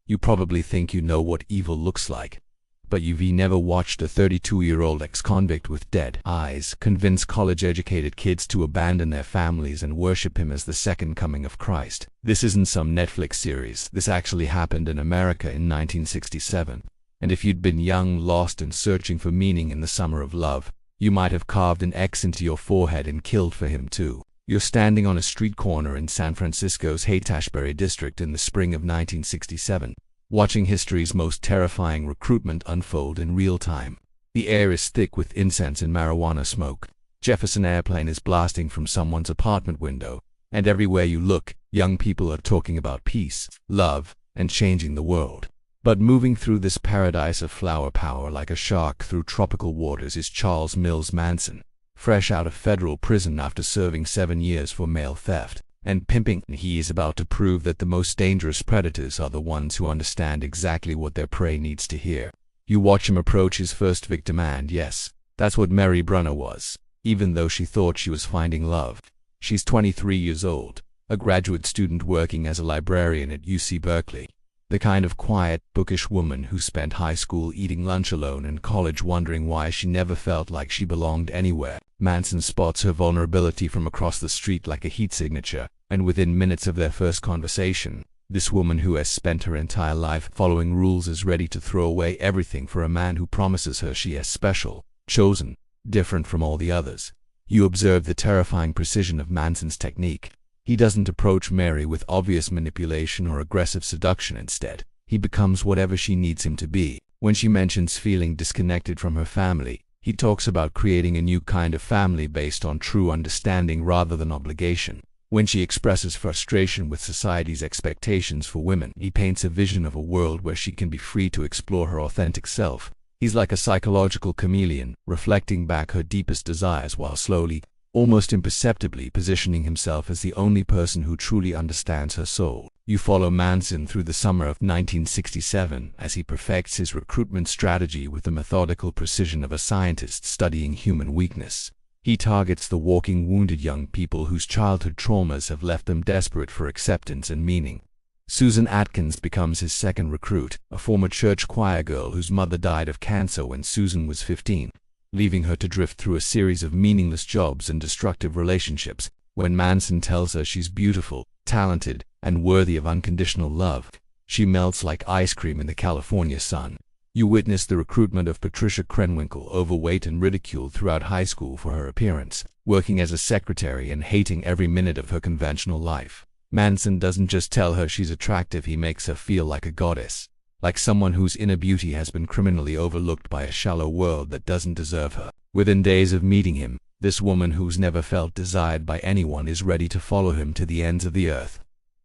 You probably think you know what evil looks like. But you've never watched a 32-year-old ex-convict with dead eyes convince college-educated kids to abandon their families and worship him as the second coming of Christ. This isn't some Netflix series. This actually happened in America in 1967. And if you'd been young, lost, and searching for meaning in the summer of love, you might have carved an X into your forehead and killed for him too. You're standing on a street corner in San Francisco's Haight-Ashbury district in the spring of 1967. Watching history's most terrifying recruitment unfold in real time. The air is thick with incense and marijuana smoke. Jefferson Airplane is blasting from someone's apartment window, and everywhere you look, young people are talking about peace, love, and changing the world. But moving through this paradise of flower power like a shark through tropical waters is Charles Manson, fresh out of federal prison after serving 7 years for mail theft and pimping. He is about to prove that the most dangerous predators are the ones who understand exactly what their prey needs to hear. You watch him approach his first victim, and yes, that's what Mary Brunner was, even though she thought she was finding love. She's 23 years old, a graduate student working as a librarian at UC Berkeley. The kind of quiet, bookish woman who spent high school eating lunch alone and college wondering why she never felt like she belonged anywhere. Manson spots her vulnerability from across the street like a heat signature, and within minutes of their first conversation, this woman who has spent her entire life following rules is ready to throw away everything for a man who promises her she is special, chosen, different from all the others. You observe the terrifying precision of Manson's technique. He doesn't approach Mary with obvious manipulation or aggressive seduction. Instead, he becomes whatever she needs him to be. When she mentions feeling disconnected from her family, he talks about creating a new kind of family based on true understanding rather than obligation. When she expresses frustration with society's expectations for women, he paints a vision of a world where she can be free to explore her authentic self. He's like a psychological chameleon, reflecting back her deepest desires while slowly, almost imperceptibly positioning himself as the only person who truly understands her soul. You follow Manson through the summer of 1967 as he perfects his recruitment strategy with the methodical precision of a scientist studying human weakness. He targets the walking wounded young people whose childhood traumas have left them desperate for acceptance and meaning. Susan Atkins becomes his second recruit, a former church choir girl whose mother died of cancer when Susan was 15. Leaving her to drift through a series of meaningless jobs and destructive relationships. When Manson tells her she's beautiful, talented, and worthy of unconditional love, she melts like ice cream in the California sun. You witness the recruitment of Patricia Krenwinkel, overweight and ridiculed throughout high school for her appearance, working as a secretary and hating every minute of her conventional life. Manson doesn't just tell her she's attractive, he makes her feel like a goddess. Like someone whose inner beauty has been criminally overlooked by a shallow world that doesn't deserve her. Within days of meeting him, this woman who's never felt desired by anyone is ready to follow him to the ends of the earth.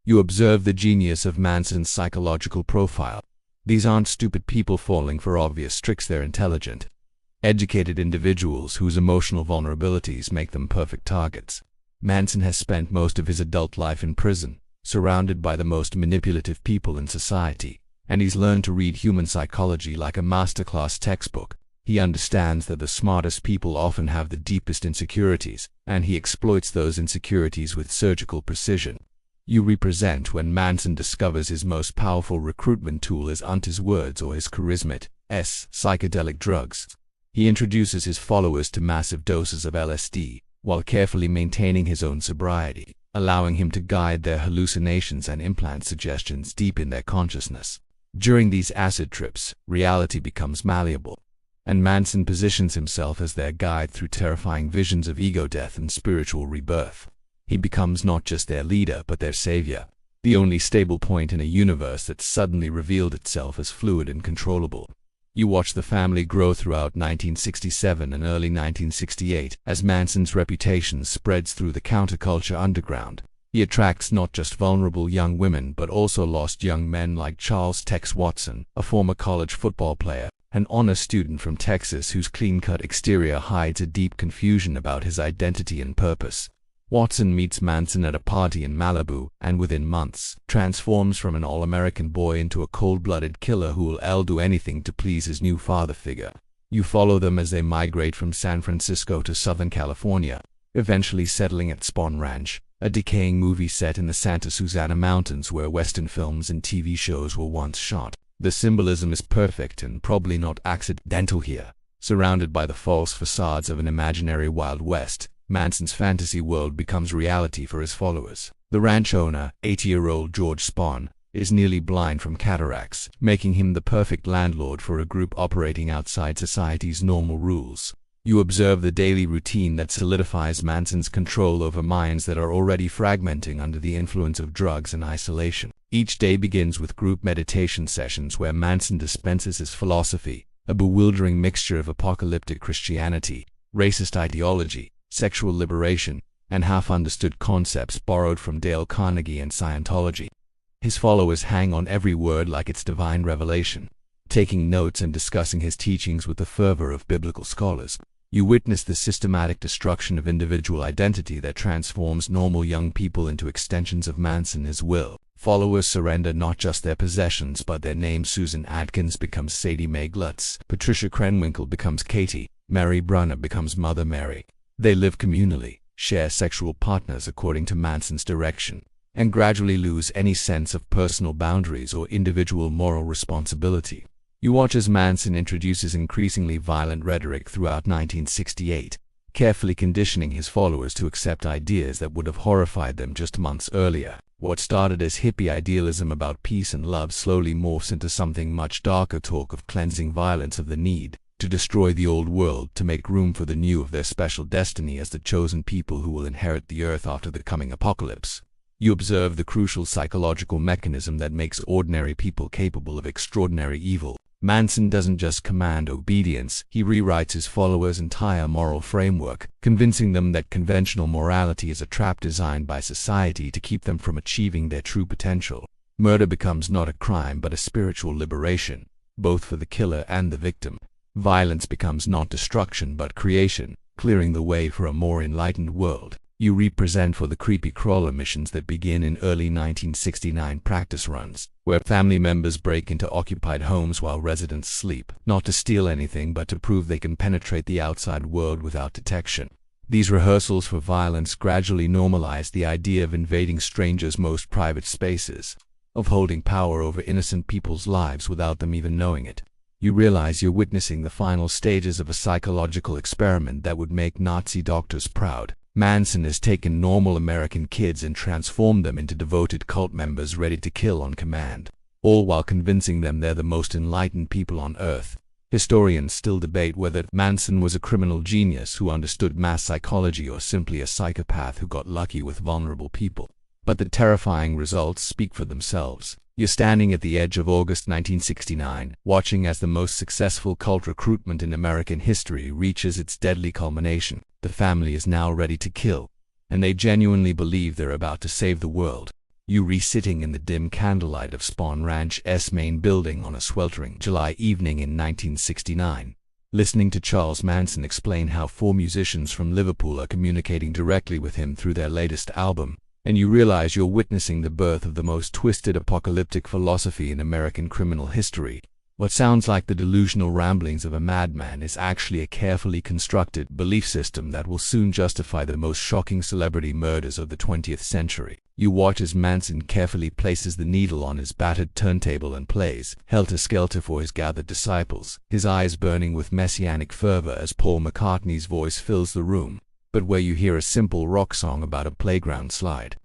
You observe the genius of Manson's psychological profile. These aren't stupid people falling for obvious tricks, they're intelligent, educated individuals whose emotional vulnerabilities make them perfect targets. Manson has spent most of his adult life in prison, surrounded by the most manipulative people in society. And he's learned to read human psychology like a masterclass textbook. He understands that the smartest people often have the deepest insecurities, and he exploits those insecurities with surgical precision. You represent when Manson discovers his most powerful recruitment tool isn't his words or his charisma, psychedelic drugs. He introduces his followers to massive doses of LSD, while carefully maintaining his own sobriety, allowing him to guide their hallucinations and implant suggestions deep in their consciousness. During these acid trips, reality becomes malleable, and Manson positions himself as their guide through terrifying visions of ego death and spiritual rebirth. He becomes not just their leader but their savior, the only stable point in a universe that suddenly revealed itself as fluid and controllable. You watch the family grow throughout 1967 and early 1968 as Manson's reputation spreads through the counterculture underground. He attracts not just vulnerable young women but also lost young men like Charles Tex Watson, a former college football player, an honor student from Texas whose clean-cut exterior hides a deep confusion about his identity and purpose. Watson meets Manson at a party in Malibu and within months transforms from an all-American boy into a cold-blooded killer who will do anything to please his new father figure. You follow them as they migrate from San Francisco to Southern California, eventually settling at Spahn Ranch, a decaying movie set in the Santa Susana Mountains where Western films and TV shows were once shot. The symbolism is perfect and probably not accidental here. Surrounded by the false facades of an imaginary Wild West, Manson's fantasy world becomes reality for his followers. The ranch owner, 80-year-old George Spahn, is nearly blind from cataracts, making him the perfect landlord for a group operating outside society's normal rules. You observe the daily routine that solidifies Manson's control over minds that are already fragmenting under the influence of drugs and isolation. Each day begins with group meditation sessions where Manson dispenses his philosophy, a bewildering mixture of apocalyptic Christianity, racist ideology, sexual liberation, and half-understood concepts borrowed from Dale Carnegie and Scientology. His followers hang on every word like it's divine revelation, taking notes and discussing his teachings with the fervor of biblical scholars. You witness the systematic destruction of individual identity that transforms normal young people into extensions of Manson his will. Followers surrender not just their possessions but their names. Susan Atkins becomes Sadie Mae Glutz, Patricia Krenwinkel becomes Katie, Mary Brunner becomes Mother Mary. They live communally, share sexual partners according to Manson's direction, and gradually lose any sense of personal boundaries or individual moral responsibility. You watch as Manson introduces increasingly violent rhetoric throughout 1968, carefully conditioning his followers to accept ideas that would have horrified them just months earlier. What started as hippie idealism about peace and love slowly morphs into something much darker, talk of cleansing violence, of the need to destroy the old world to make room for the new, of their special destiny as the chosen people who will inherit the earth after the coming apocalypse. You observe the crucial psychological mechanism that makes ordinary people capable of extraordinary evil. Manson doesn't just command obedience, he rewrites his followers' entire moral framework, convincing them that conventional morality is a trap designed by society to keep them from achieving their true potential. Murder becomes not a crime but a spiritual liberation, both for the killer and the victim. Violence becomes not destruction but creation, clearing the way for a more enlightened world. You represent for the creepy crawler missions that begin in early 1969 practice runs, where family members break into occupied homes while residents sleep, not to steal anything but to prove they can penetrate the outside world without detection. These rehearsals for violence gradually normalize the idea of invading strangers' most private spaces, of holding power over innocent people's lives without them even knowing it. You realize you're witnessing the final stages of a psychological experiment that would make Nazi doctors proud. Manson has taken normal American kids and transformed them into devoted cult members ready to kill on command, all while convincing them they're the most enlightened people on earth. Historians still debate whether Manson was a criminal genius who understood mass psychology or simply a psychopath who got lucky with vulnerable people. But the terrifying results speak for themselves. You're standing at the edge of August 1969, watching as the most successful cult recruitment in American history reaches its deadly culmination. The family is now ready to kill, and they genuinely believe they're about to save the world. You sitting in the dim candlelight of Spahn Ranch's main building on a sweltering July evening in 1969, listening to Charles Manson explain how 4 musicians from Liverpool are communicating directly with him through their latest album, and you realize you're witnessing the birth of the most twisted apocalyptic philosophy in American criminal history. What sounds like the delusional ramblings of a madman is actually a carefully constructed belief system that will soon justify the most shocking celebrity murders of the 20th century. You watch as Manson carefully places the needle on his battered turntable and plays helter-skelter for his gathered disciples, his eyes burning with messianic fervor as Paul McCartney's voice fills the room, but where you hear a simple rock song about a playground slide.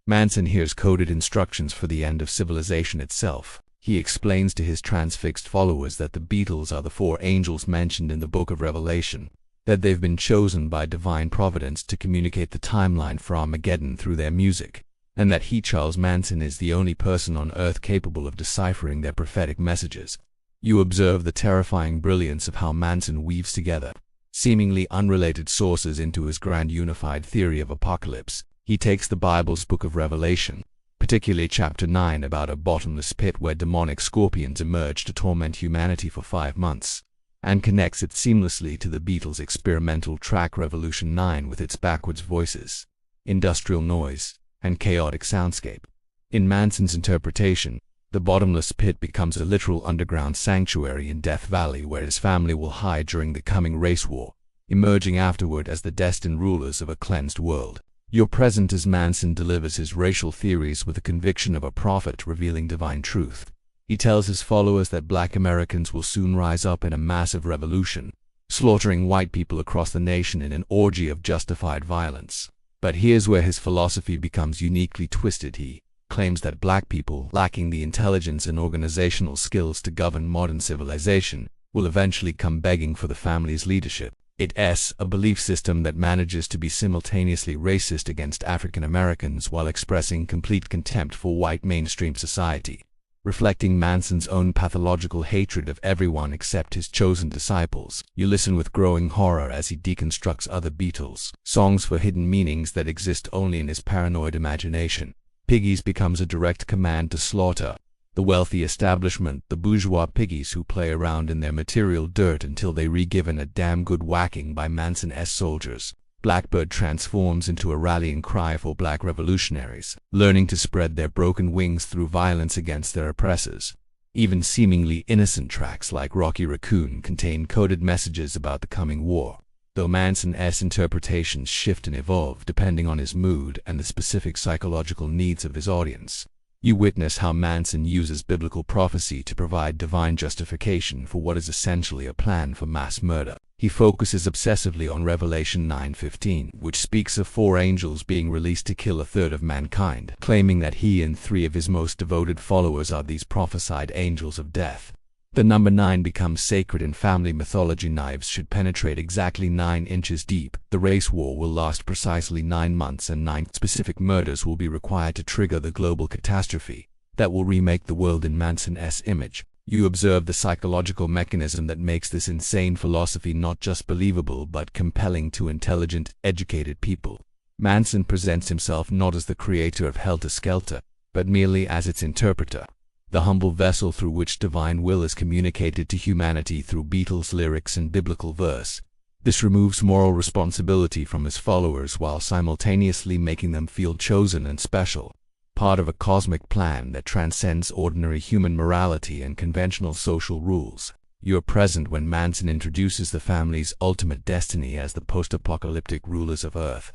Manson hears coded instructions for the end of civilization itself. He explains to his transfixed followers that the Beatles are the 4 angels mentioned in the Book of Revelation, that they've been chosen by divine providence to communicate the timeline for Armageddon through their music, and that he, Charles Manson, is the only person on earth capable of deciphering their prophetic messages. You observe the terrifying brilliance of how Manson weaves together seemingly unrelated sources into his grand unified theory of apocalypse. He takes the Bible's Book of Revelation, particularly chapter 9 about a bottomless pit where demonic scorpions emerge to torment humanity for 5 months, and connects it seamlessly to the Beatles' experimental track Revolution 9 with its backwards voices, industrial noise, and chaotic soundscape. In Manson's interpretation, the bottomless pit becomes a literal underground sanctuary in Death Valley where his family will hide during the coming race war, emerging afterward as the destined rulers of a cleansed world. You're present as Manson delivers his racial theories with the conviction of a prophet revealing divine truth. He tells his followers that black Americans will soon rise up in a massive revolution, slaughtering white people across the nation in an orgy of justified violence. But here's where his philosophy becomes uniquely twisted. He claims that black people, lacking the intelligence and organizational skills to govern modern civilization, will eventually come begging for the family's leadership. It's a belief system that manages to be simultaneously racist against African Americans while expressing complete contempt for white mainstream society, reflecting Manson's own pathological hatred of everyone except his chosen disciples. You listen with growing horror as he deconstructs other Beatles songs for hidden meanings that exist only in his paranoid imagination. Piggies becomes a direct command to slaughter the wealthy establishment, the bourgeois piggies who play around in their material dirt until they re-given a damn good whacking by Manson's soldiers. Blackbird transforms into a rallying cry for black revolutionaries, learning to spread their broken wings through violence against their oppressors. Even seemingly innocent tracks like Rocky Raccoon contain coded messages about the coming war, though Manson's interpretations shift and evolve depending on his mood and the specific psychological needs of his audience. You witness how Manson uses biblical prophecy to provide divine justification for what is essentially a plan for mass murder. He focuses obsessively on Revelation 9:15, which speaks of 4 angels being released to kill a third of mankind, claiming that he and 3 of his most devoted followers are these prophesied angels of death. The number 9 becomes sacred in family mythology. Knives should penetrate exactly 9 inches deep. The race war will last precisely 9 months, and 9 specific murders will be required to trigger the global catastrophe that will remake the world in Manson's image. You observe the psychological mechanism that makes this insane philosophy not just believable but compelling to intelligent, educated people. Manson presents himself not as the creator of Helter Skelter, but merely as its interpreter, the humble vessel through which divine will is communicated to humanity through Beatles lyrics and biblical verse. This removes moral responsibility from his followers while simultaneously making them feel chosen and special, part of a cosmic plan that transcends ordinary human morality and conventional social rules. You're present when Manson introduces the family's ultimate destiny as the post-apocalyptic rulers of Earth.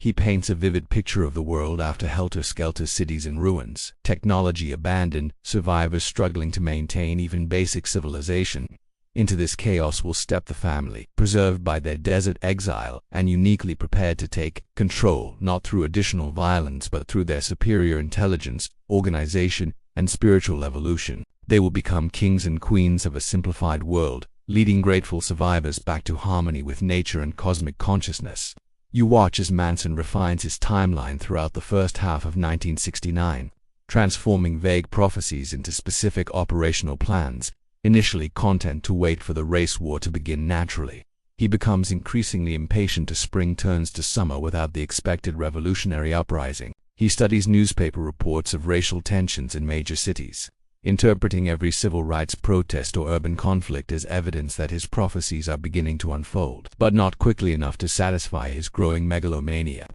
He paints a vivid picture of the world after helter-skelter, cities in ruins, technology abandoned, survivors struggling to maintain even basic civilization. Into this chaos will step the family, preserved by their desert exile and uniquely prepared to take control not through additional violence but through their superior intelligence, organization, and spiritual evolution. They will become kings and queens of a simplified world, leading grateful survivors back to harmony with nature and cosmic consciousness. You watch as Manson refines his timeline throughout the first half of 1969, transforming vague prophecies into specific operational plans, initially content to wait for the race war to begin naturally. He becomes increasingly impatient as spring turns to summer without the expected revolutionary uprising. He studies newspaper reports of racial tensions in major cities, interpreting every civil rights protest or urban conflict as evidence that his prophecies are beginning to unfold, but not quickly enough to satisfy his growing megalomania.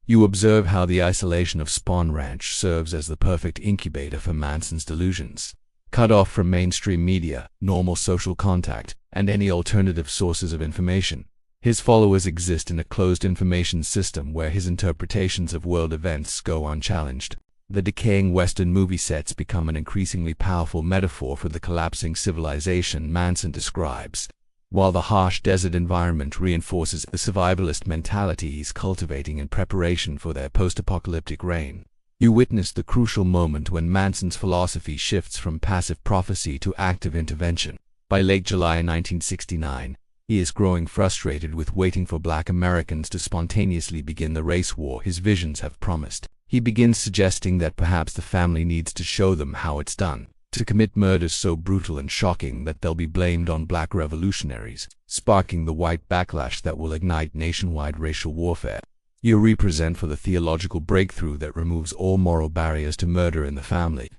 You observe how the isolation of Spawn Ranch serves as the perfect incubator for Manson's delusions. Cut off from mainstream media, normal social contact, and any alternative sources of information, his followers exist in a closed information system where his interpretations of world events go unchallenged. The decaying Western movie sets become an increasingly powerful metaphor for the collapsing civilization Manson describes, while the harsh desert environment reinforces the survivalist mentality he's cultivating in preparation for their post-apocalyptic reign. You witness the crucial moment when Manson's philosophy shifts from passive prophecy to active intervention. By late July 1969, he is growing frustrated with waiting for black Americans to spontaneously begin the race war his visions have promised. He begins suggesting that perhaps the family needs to show them how it's done, to commit murders so brutal and shocking that they'll be blamed on black revolutionaries, sparking the white backlash that will ignite nationwide racial warfare. You represent for the theological breakthrough that removes all moral barriers to murder in the family's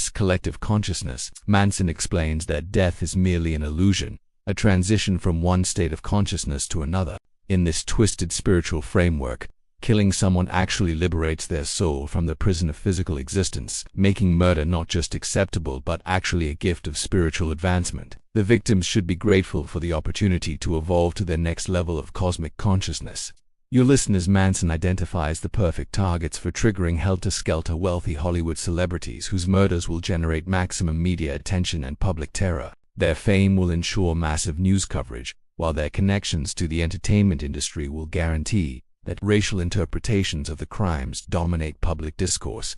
collective consciousness. Manson explains that death is merely an illusion, a transition from one state of consciousness to another. In this twisted spiritual framework, killing someone actually liberates their soul from the prison of physical existence, making murder not just acceptable but actually a gift of spiritual advancement. The victims should be grateful for the opportunity to evolve to their next level of cosmic consciousness. Your listeners, Manson identifies the perfect targets for triggering helter-skelter wealthy Hollywood celebrities whose murders will generate maximum media attention and public terror. Their fame will ensure massive news coverage, while their connections to the entertainment industry will guarantee that racial interpretations of the crimes dominate public discourse.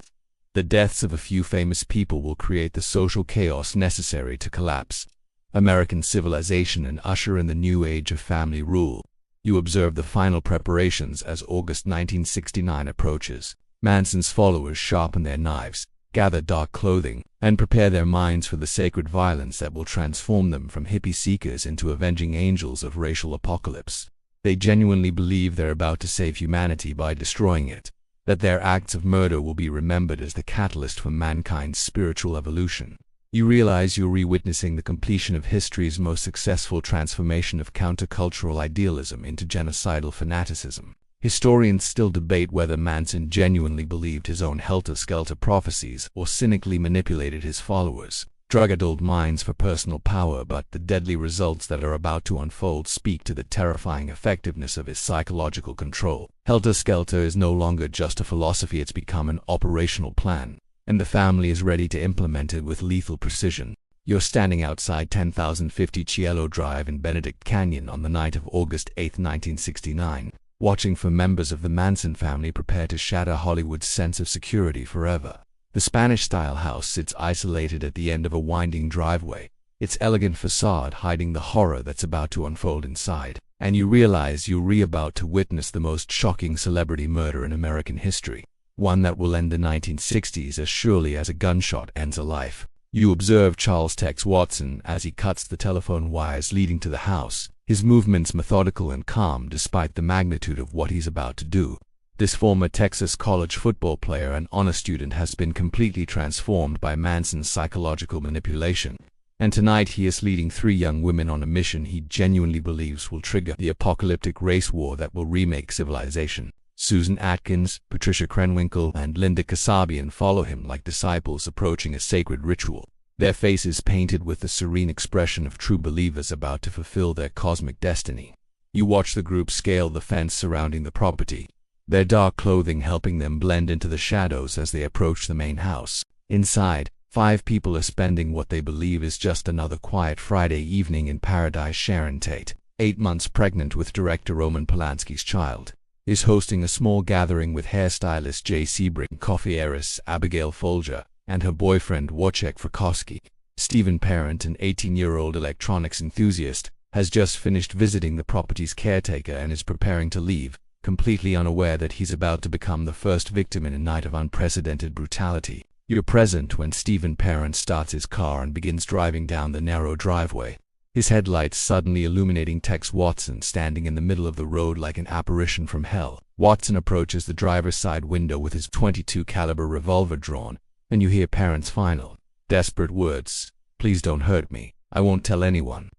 The deaths of a few famous people will create the social chaos necessary to collapse American civilization and usher in the new age of family rule. You observe the final preparations as August 1969 approaches. Manson's followers sharpen their knives, gather dark clothing, and prepare their minds for the sacred violence that will transform them from hippie seekers into avenging angels of racial apocalypse. They genuinely believe they're about to save humanity by destroying it, that their acts of murder will be remembered as the catalyst for mankind's spiritual evolution. You realize you're re-witnessing the completion of history's most successful transformation of countercultural idealism into genocidal fanaticism. Historians still debate whether Manson genuinely believed his own helter-skelter prophecies or cynically manipulated his followers' drug-addled minds for personal power, but the deadly results that are about to unfold speak to the terrifying effectiveness of his psychological control. Helter-skelter is no longer just a philosophy, it's become an operational plan, and the family is ready to implement it with lethal precision. You're standing outside 10,050 Cielo Drive in Benedict Canyon on the night of August 8, 1969, watching for members of the Manson family prepare to shatter Hollywood's sense of security forever. The Spanish-style house sits isolated at the end of a winding driveway, its elegant facade hiding the horror that's about to unfold inside. And you realize you're about to witness the most shocking celebrity murder in American history, one that will end the 1960s as surely as a gunshot ends a life. You observe Charles Tex Watson as he cuts the telephone wires leading to the house, his movements methodical and calm despite the magnitude of what he's about to do. This former Texas college football player and honor student has been completely transformed by Manson's psychological manipulation, and tonight he is leading 3 young women on a mission he genuinely believes will trigger the apocalyptic race war that will remake civilization. Susan Atkins, Patricia Krenwinkel, and Linda Kasabian follow him like disciples approaching a sacred ritual, their faces painted with the serene expression of true believers about to fulfill their cosmic destiny. You watch the group scale the fence surrounding the property, their dark clothing helping them blend into the shadows as they approach the main house. Inside, 5 people are spending what they believe is just another quiet Friday evening in paradise. Sharon Tate, 8 months pregnant with director Roman Polanski's child, is hosting a small gathering with hairstylist Jay Sebring, coffee heiress Abigail Folger, and her boyfriend Wojciech Frykowski. Stephen Parent, an 18-year-old electronics enthusiast, has just finished visiting the property's caretaker and is preparing to leave, completely unaware that he's about to become the first victim in a night of unprecedented brutality. You're present when Stephen Parent starts his car and begins driving down the narrow driveway, his headlights suddenly illuminating Tex Watson standing in the middle of the road like an apparition from hell. Watson approaches the driver's side window with his .22 caliber revolver drawn, and you hear Parent's final, desperate words, "Please don't hurt me. I won't tell anyone."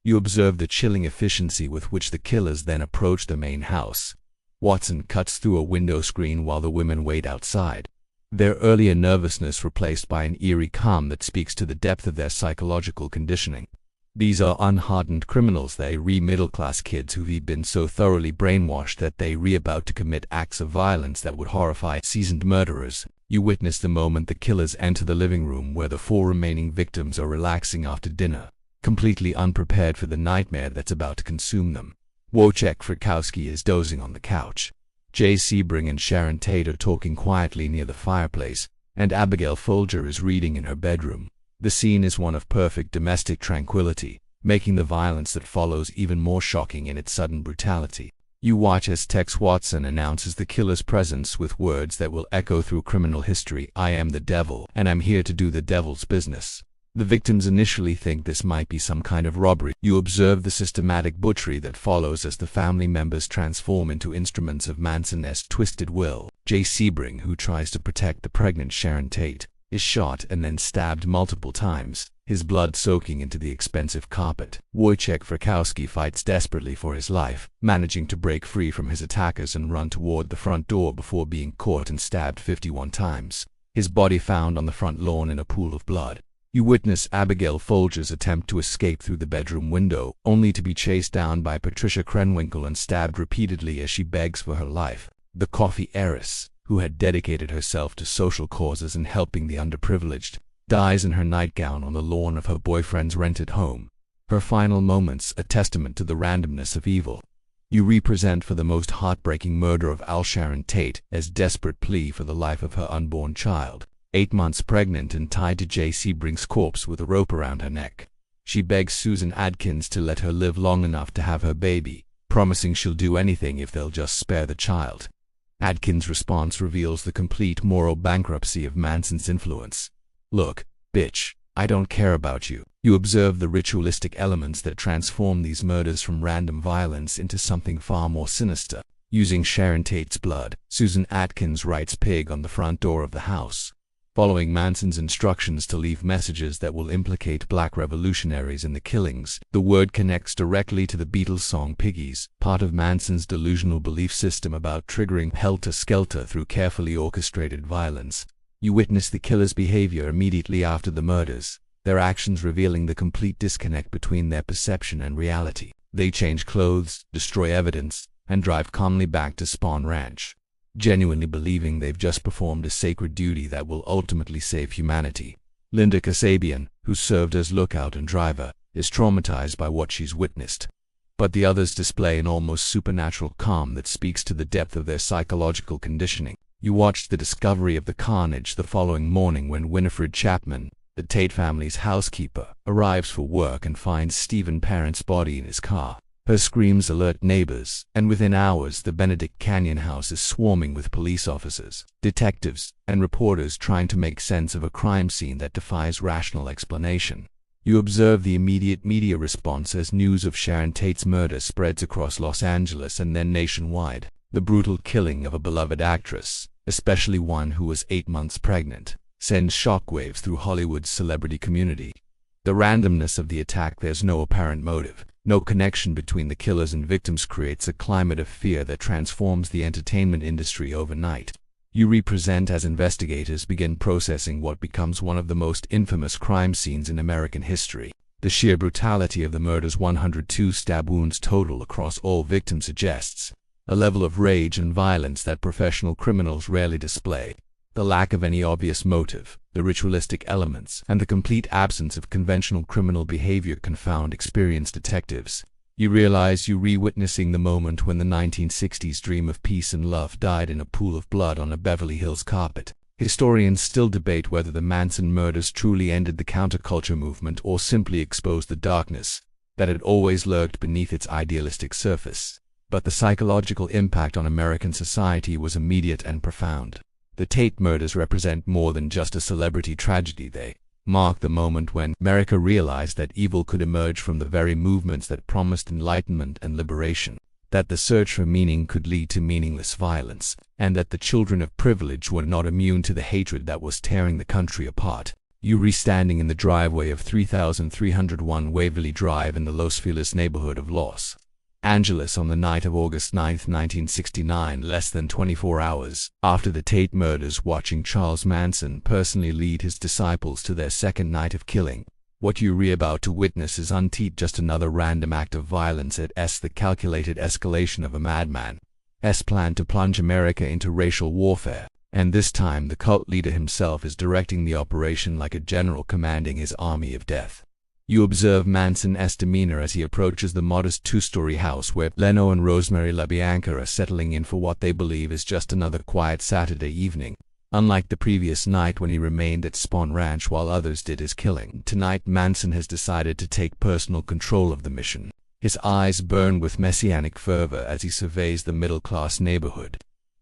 You observe the chilling efficiency with which the killers then approach the main house. Watson cuts through a window screen while the women wait outside, their earlier nervousness replaced by an eerie calm that speaks to the depth of their psychological conditioning. These are unhardened criminals, they middle-class kids who've been so thoroughly brainwashed that they're about to commit acts of violence that would horrify seasoned murderers. You witness the moment the killers enter the living room where the 4 remaining victims are relaxing after dinner, completely unprepared for the nightmare that's about to consume them. Wojciech Frykowski is dozing on the couch. Jay Sebring and Sharon Tate are talking quietly near the fireplace, and Abigail Folger is reading in her bedroom. The scene is one of perfect domestic tranquility, making the violence that follows even more shocking in its sudden brutality. You watch as Tex Watson announces the killer's presence with words that will echo through criminal history: "I am the devil, and I'm here to do the devil's business." The victims initially think this might be some kind of robbery. You observe the systematic butchery that follows as the family members transform into instruments of Manson's twisted will. Jay Sebring, who tries to protect the pregnant Sharon Tate, is shot and then stabbed multiple times, his blood soaking into the expensive carpet. Wojciech Frykowski fights desperately for his life, managing to break free from his attackers and run toward the front door before being caught and stabbed 51 times, his body found on the front lawn in a pool of blood. You witness Abigail Folger's attempt to escape through the bedroom window, only to be chased down by Patricia Krenwinkel and stabbed repeatedly as she begs for her life. The coffee heiress, who had dedicated herself to social causes and helping the underprivileged, dies in her nightgown on the lawn of her boyfriend's rented home. Her final moments, a testament to the randomness of evil. You represent for the most heartbreaking murder of Al Sharon Tate as desperate plea for the life of her unborn child. 8 months pregnant and tied to J. Sebring's corpse with a rope around her neck. She begs Susan Atkins to let her live long enough to have her baby, promising she'll do anything if they'll just spare the child. Atkins' response reveals the complete moral bankruptcy of Manson's influence. "Look, bitch, I don't care about you." You observe the ritualistic elements that transform these murders from random violence into something far more sinister. Using Sharon Tate's blood, Susan Atkins writes "pig" on the front door of the house, following Manson's instructions to leave messages that will implicate black revolutionaries in the killings. The word connects directly to the Beatles song Piggies, part of Manson's delusional belief system about triggering helter-skelter through carefully orchestrated violence. You witness the killer's behavior immediately after the murders, their actions revealing the complete disconnect between their perception and reality. They change clothes, destroy evidence, and drive calmly back to Spahn Ranch, genuinely believing they've just performed a sacred duty that will ultimately save humanity. Linda Kasabian, who served as lookout and driver, is traumatized by what she's witnessed. But the others display an almost supernatural calm that speaks to the depth of their psychological conditioning. You watched the discovery of the carnage the following morning when Winifred Chapman, the Tate family's housekeeper, arrives for work and finds Stephen Parent's body in his car. Her screams alert neighbors, and within hours the Benedict Canyon house is swarming with police officers, detectives, and reporters trying to make sense of a crime scene that defies rational explanation. You observe the immediate media response as news of Sharon Tate's murder spreads across Los Angeles and then nationwide. The brutal killing of a beloved actress, especially one who was 8 months pregnant, sends shockwaves through Hollywood's celebrity community. The randomness of the attack, there's no apparent motive, no connection between the killers and victims, creates a climate of fear that transforms the entertainment industry overnight. You represent as investigators begin processing what becomes one of the most infamous crime scenes in American history. The sheer brutality of the murders, 102 stab wounds total across all victims, suggests a level of rage and violence that professional criminals rarely display. The lack of any obvious motive, the ritualistic elements, and the complete absence of conventional criminal behavior confound experienced detectives. You realize you're re-witnessing the moment when the 1960s dream of peace and love died in a pool of blood on a Beverly Hills carpet. Historians still debate whether the Manson murders truly ended the counterculture movement or simply exposed the darkness that had always lurked beneath its idealistic surface. But the psychological impact on American society was immediate and profound. The Tate murders represent more than just a celebrity tragedy. They mark the moment when America realized that evil could emerge from the very movements that promised enlightenment and liberation, that the search for meaning could lead to meaningless violence, and that the children of privilege were not immune to the hatred that was tearing the country apart. You standing in the driveway of 3301 Waverly Drive in the Los Feliz neighborhood of Los Angeles on the night of August 9, 1969, less than 24 hours after the Tate murders, watching Charles Manson personally lead his disciples to their second night of killing. What you're about to witness is unteed just another random act of violence. It's the calculated escalation of a madman's plan to plunge America into racial warfare, and this time the cult leader himself is directing the operation like a general commanding his army of death. You observe Manson's demeanor as he approaches the modest two-story house where Leno and Rosemary LaBianca are settling in for what they believe is just another quiet Saturday evening. Unlike the previous night when he remained at Spahn Ranch while others did his killing, tonight Manson has decided to take personal control of the mission. His eyes burn with messianic fervor as he surveys the middle-class neighborhood,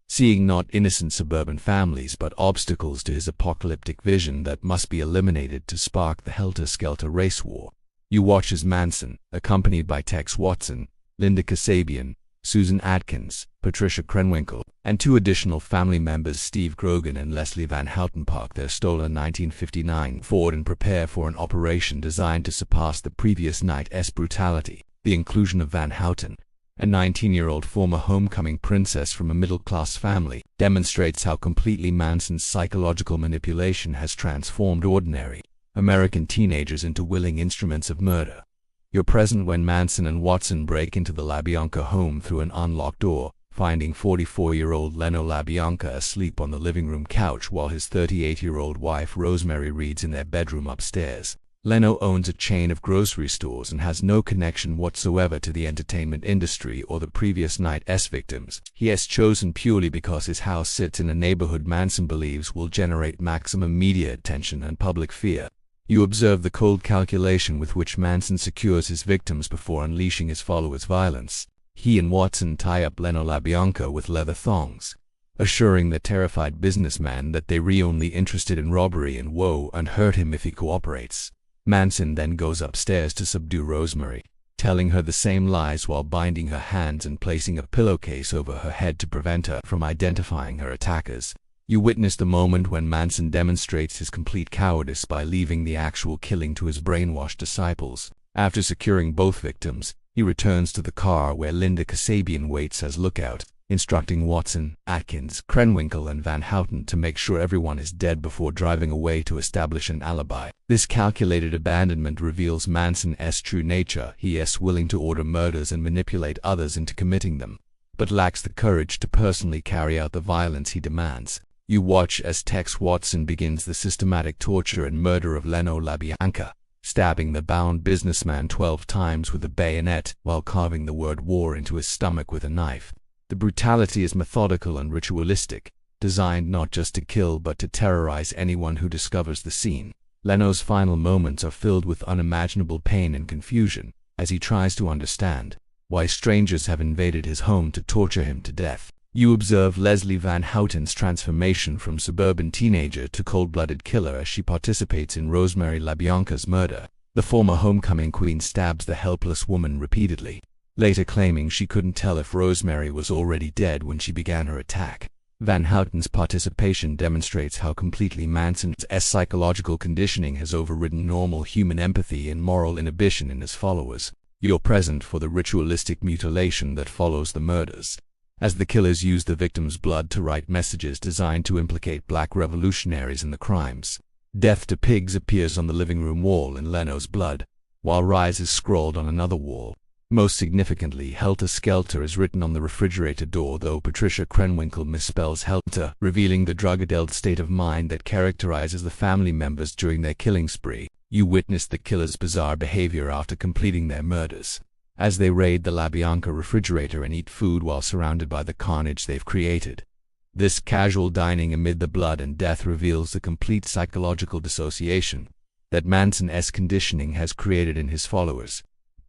seeing not innocent suburban families but obstacles to his apocalyptic vision that must be eliminated to spark the helter-skelter race war. You watch as Manson, accompanied by Tex Watson, Linda Kasabian, Susan Atkins, Patricia Krenwinkel, and 2 additional family members, Steve Grogan and Leslie Van Houten, park their stolen 1959 Ford and prepare for an operation designed to surpass the previous night's brutality. The inclusion of Van Houten, a 19-year-old former homecoming princess from a middle-class family, demonstrates how completely Manson's psychological manipulation has transformed ordinary, American teenagers into willing instruments of murder. You're present when Manson and Watson break into the LaBianca home through an unlocked door, finding 44-year-old Leno LaBianca asleep on the living room couch while his 38-year-old wife Rosemary reads in their bedroom upstairs. Leno owns a chain of grocery stores and has no connection whatsoever to the entertainment industry or the previous night's victims. He has chosen purely because his house sits in a neighborhood Manson believes will generate maximum media attention and public fear. You observe the cold calculation with which Manson secures his victims before unleashing his followers' violence. He and Watson tie up Leno LaBianca with leather thongs, assuring the terrified businessman that they're only interested in robbery and woe and hurt him if he cooperates. Manson then goes upstairs to subdue Rosemary, telling her the same lies while binding her hands and placing a pillowcase over her head to prevent her from identifying her attackers. You witness the moment when Manson demonstrates his complete cowardice by leaving the actual killing to his brainwashed disciples. After securing both victims, he returns to the car where Linda Kasabian waits as lookout, instructing Watson, Atkins, Krenwinkel, and Van Houten to make sure everyone is dead before driving away to establish an alibi. This calculated abandonment reveals Manson's true nature. He is willing to order murders and manipulate others into committing them, but lacks the courage to personally carry out the violence he demands. You watch as Tex Watson begins the systematic torture and murder of Leno LaBianca, stabbing the bound businessman 12 times with a bayonet while carving the word war into his stomach with a knife. The brutality is methodical and ritualistic, designed not just to kill but to terrorize anyone who discovers the scene. Leno's final moments are filled with unimaginable pain and confusion as he tries to understand why strangers have invaded his home to torture him to death. You observe Leslie Van Houten's transformation from suburban teenager to cold-blooded killer as she participates in Rosemary LaBianca's murder. The former homecoming queen stabs the helpless woman repeatedly, later claiming she couldn't tell if Rosemary was already dead when she began her attack. Van Houten's participation demonstrates how completely Manson's psychological conditioning has overridden normal human empathy and moral inhibition in his followers. You're present for the ritualistic mutilation that follows the murders, as the killers use the victim's blood to write messages designed to implicate black revolutionaries in the crimes. "Death to pigs" appears on the living room wall in Leno's blood, while "Rise" is scrawled on another wall. Most significantly, "Helter Skelter" is written on the refrigerator door, though Patricia Krenwinkel misspells helter, revealing the drug-addled state of mind that characterizes the family members during their killing spree. You witness the killers' bizarre behavior after completing their murders, as they raid the LaBianca refrigerator and eat food while surrounded by the carnage they've created. This casual dining amid the blood and death reveals the complete psychological dissociation that Manson's conditioning has created in his followers.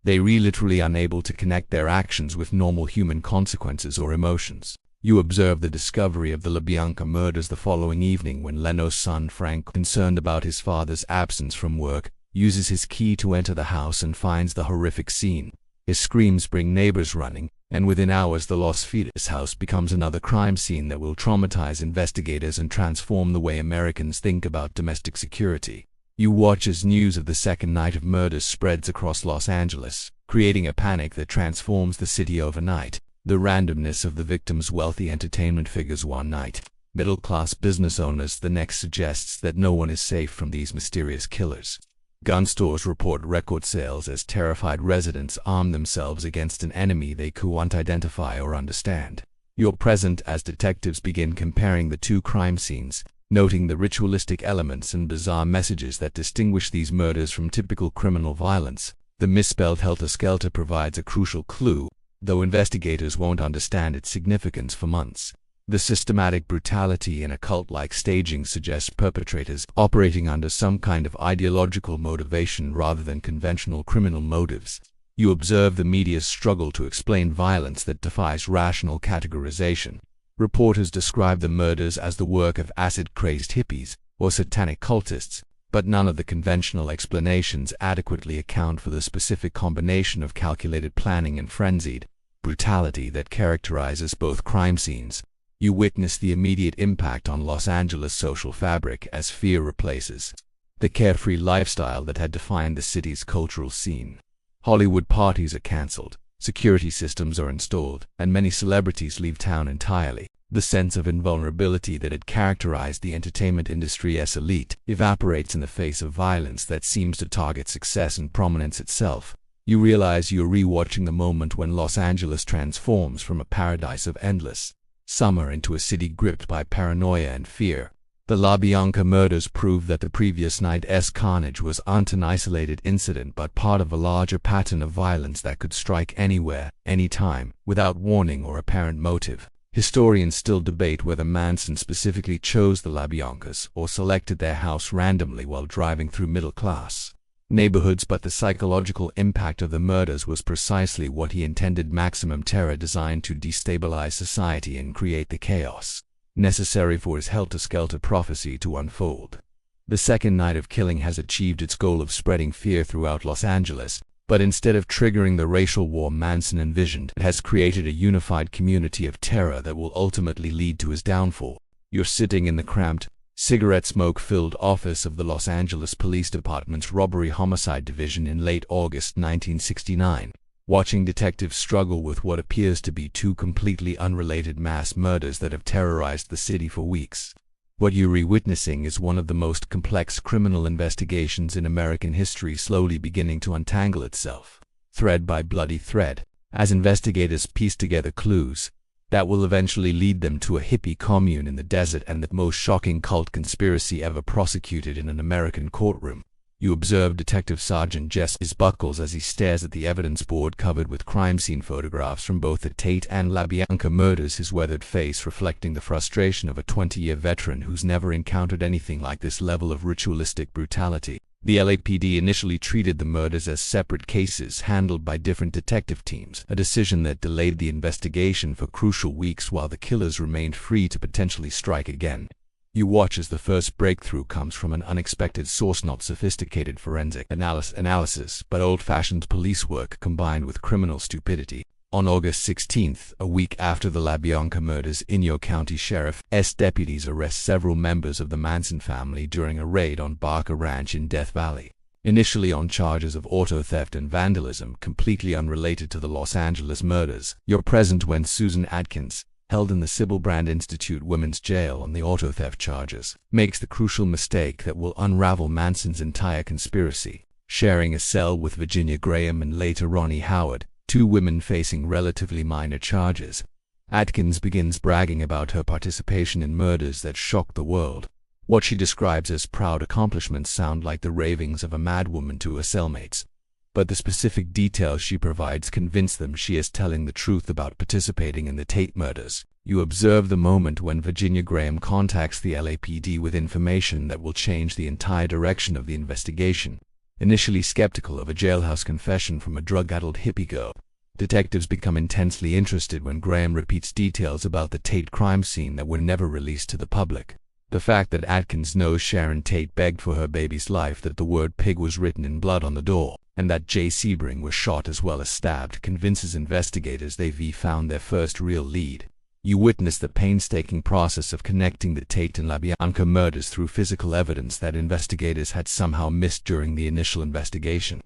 They're literally unable to connect their actions with normal human consequences or emotions. You observe the discovery of the LaBianca murders the following evening when Leno's son Frank, concerned about his father's absence from work, uses his key to enter the house and finds the horrific scene. His screams bring neighbors running, and within hours the Los Feliz house becomes another crime scene that will traumatize investigators and transform the way Americans think about domestic security. You watch as news of the second night of murders spreads across Los Angeles, creating a panic that transforms the city overnight. The randomness of the victims' wealthy entertainment figures one night, middle-class business owners the next suggests that no one is safe from these mysterious killers. Gun stores report record sales as terrified residents arm themselves against an enemy they can't identify or understand. You're present as detectives begin comparing the two crime scenes, noting the ritualistic elements and bizarre messages that distinguish these murders from typical criminal violence. The misspelled Helter Skelter provides a crucial clue, though investigators won't understand its significance for months. The systematic brutality and occult-like staging suggests perpetrators operating under some kind of ideological motivation rather than conventional criminal motives. You observe the media's struggle to explain violence that defies rational categorization. Reporters describe the murders as the work of acid-crazed hippies or satanic cultists, but none of the conventional explanations adequately account for the specific combination of calculated planning and frenzied brutality that characterizes both crime scenes. You witness the immediate impact on Los Angeles' social fabric as fear replaces the carefree lifestyle that had defined the city's cultural scene. Hollywood parties are cancelled, security systems are installed, and many celebrities leave town entirely. The sense of invulnerability that had characterized the entertainment industry's elite evaporates in the face of violence that seems to target success and prominence itself. You realize you're rewatching the moment when Los Angeles transforms from a paradise of endless summer into a city gripped by paranoia and fear. The LaBianca murders prove that the previous night's carnage wasn't an isolated incident but part of a larger pattern of violence that could strike anywhere, anytime, without warning or apparent motive. Historians still debate whether Manson specifically chose the LaBiancas or selected their house randomly while driving through middle-class neighborhoods, but the psychological impact of the murders was precisely what he intended: maximum terror designed to destabilize society and create the chaos necessary for his helter-skelter prophecy to unfold. The second night of killing has achieved its goal of spreading fear throughout Los Angeles, but instead of triggering the racial war Manson envisioned, it has created a unified community of terror that will ultimately lead to his downfall. You're sitting in the cramped, cigarette smoke-filled office of the Los Angeles Police Department's Robbery Homicide Division in late August 1969. Watching detectives struggle with what appears to be two completely unrelated mass murders that have terrorized the city for weeks. What you're witnessing is one of the most complex criminal investigations in American history slowly beginning to untangle itself, thread by bloody thread, as investigators piece together clues that will eventually lead them to a hippie commune in the desert and the most shocking cult conspiracy ever prosecuted in an American courtroom. You observe Detective Sergeant Jesse Buckles as he stares at the evidence board covered with crime scene photographs from both the Tate and LaBianca murders, his weathered face reflecting the frustration of a 20-year veteran who's never encountered anything like this level of ritualistic brutality. The LAPD initially treated the murders as separate cases handled by different detective teams, a decision that delayed the investigation for crucial weeks while the killers remained free to potentially strike again. You watch as the first breakthrough comes from an unexpected source: not sophisticated forensic analysis, but old-fashioned police work combined with criminal stupidity. On August 16th, a week after the LaBianca murders, Inyo County Sheriff's deputies arrest several members of the Manson family during a raid on Barker Ranch in Death Valley. Initially on charges of auto theft and vandalism completely unrelated to the Los Angeles murders, you're present when Susan Atkins, held in the Sybil Brand Institute Women's Jail on the auto theft charges, makes the crucial mistake that will unravel Manson's entire conspiracy. Sharing a cell with Virginia Graham and later Ronnie Howard, two women facing relatively minor charges, Atkins begins bragging about her participation in murders that shocked the world. What she describes as proud accomplishments sound like the ravings of a madwoman to her cellmates, but the specific details she provides convince them she is telling the truth about participating in the Tate murders. You observe the moment when Virginia Graham contacts the LAPD with information that will change the entire direction of the investigation. Initially skeptical of a jailhouse confession from a drug-addled hippie girl, detectives become intensely interested when Graham repeats details about the Tate crime scene that were never released to the public. The fact that Atkins knows Sharon Tate begged for her baby's life, that the word pig was written in blood on the door, and that Jay Sebring was shot as well as stabbed convinces investigators they've found their first real lead. You witness the painstaking process of connecting the Tate and LaBianca murders through physical evidence that investigators had somehow missed during the initial investigation.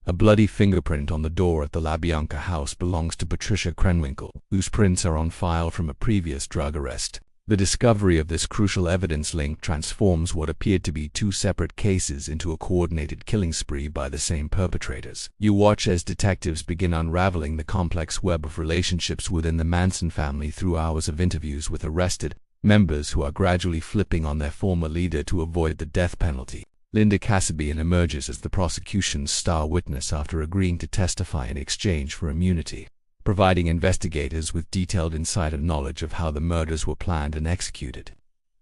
A bloody fingerprint on the door at the LaBianca house belongs to Patricia Krenwinkel, whose prints are on file from a previous drug arrest. The discovery of this crucial evidence link transforms what appeared to be two separate cases into a coordinated killing spree by the same perpetrators. You watch as detectives begin unraveling the complex web of relationships within the Manson family through hours of interviews with arrested members who are gradually flipping on their former leader to avoid the death penalty. Linda Kasabian emerges as the prosecution's star witness after agreeing to testify in exchange for immunity, providing investigators with detailed insider knowledge of how the murders were planned and executed.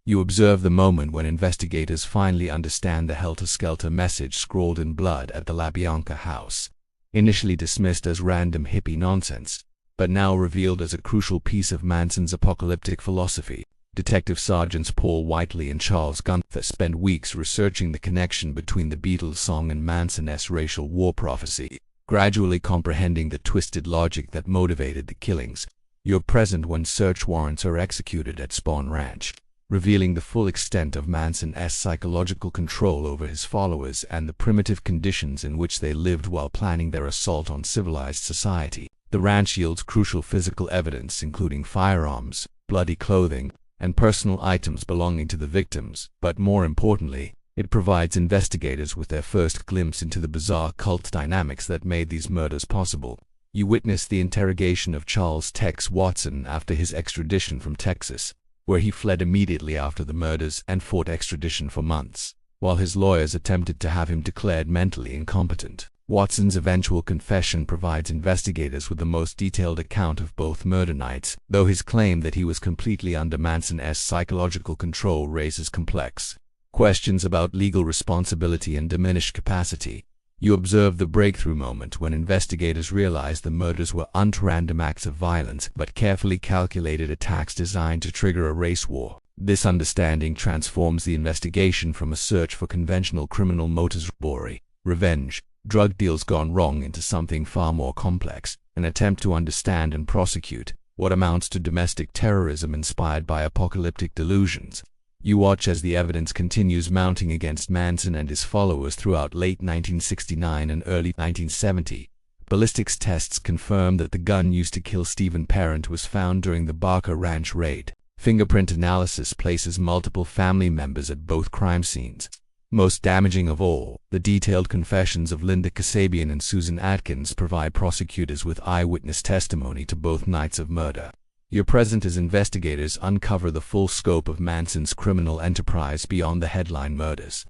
You observe the moment when investigators finally understand the helter-skelter message scrawled in blood at the LaBianca house, initially dismissed as random hippie nonsense, but now revealed as a crucial piece of Manson's apocalyptic philosophy. Detective Sergeants Paul Whiteley and Charles Gunther spend weeks researching the connection between the Beatles song and Manson's racial war prophecy, gradually comprehending the twisted logic that motivated the killings. You're present when search warrants are executed at Spawn Ranch, revealing the full extent of Manson's psychological control over his followers and the primitive conditions in which they lived while planning their assault on civilized society. The ranch yields crucial physical evidence, including firearms, bloody clothing, and personal items belonging to the victims. But more importantly, it provides investigators with their first glimpse into the bizarre cult dynamics that made these murders possible. You witness the interrogation of Charles "Tex" Watson after his extradition from Texas, where he fled immediately after the murders and fought extradition for months, while his lawyers attempted to have him declared mentally incompetent. Watson's eventual confession provides investigators with the most detailed account of both murder nights, though his claim that he was completely under Manson's psychological control raises complex questions about legal responsibility and diminished capacity. You observe the breakthrough moment when investigators realize the murders were not random acts of violence, but carefully calculated attacks designed to trigger a race war. This understanding transforms the investigation from a search for conventional criminal motives, robbery, revenge, drug deals gone wrong, into something far more complex, an attempt to understand and prosecute what amounts to domestic terrorism inspired by apocalyptic delusions. You watch as the evidence continues mounting against Manson and his followers throughout late 1969 and early 1970. Ballistics tests confirm that the gun used to kill Stephen Parent was found during the Barker Ranch raid. Fingerprint analysis places multiple family members at both crime scenes. Most damaging of all, the detailed confessions of Linda Kasabian and Susan Atkins provide prosecutors with eyewitness testimony to both nights of murder. You're present as investigators uncover the full scope of Manson's criminal enterprise beyond the headline murders.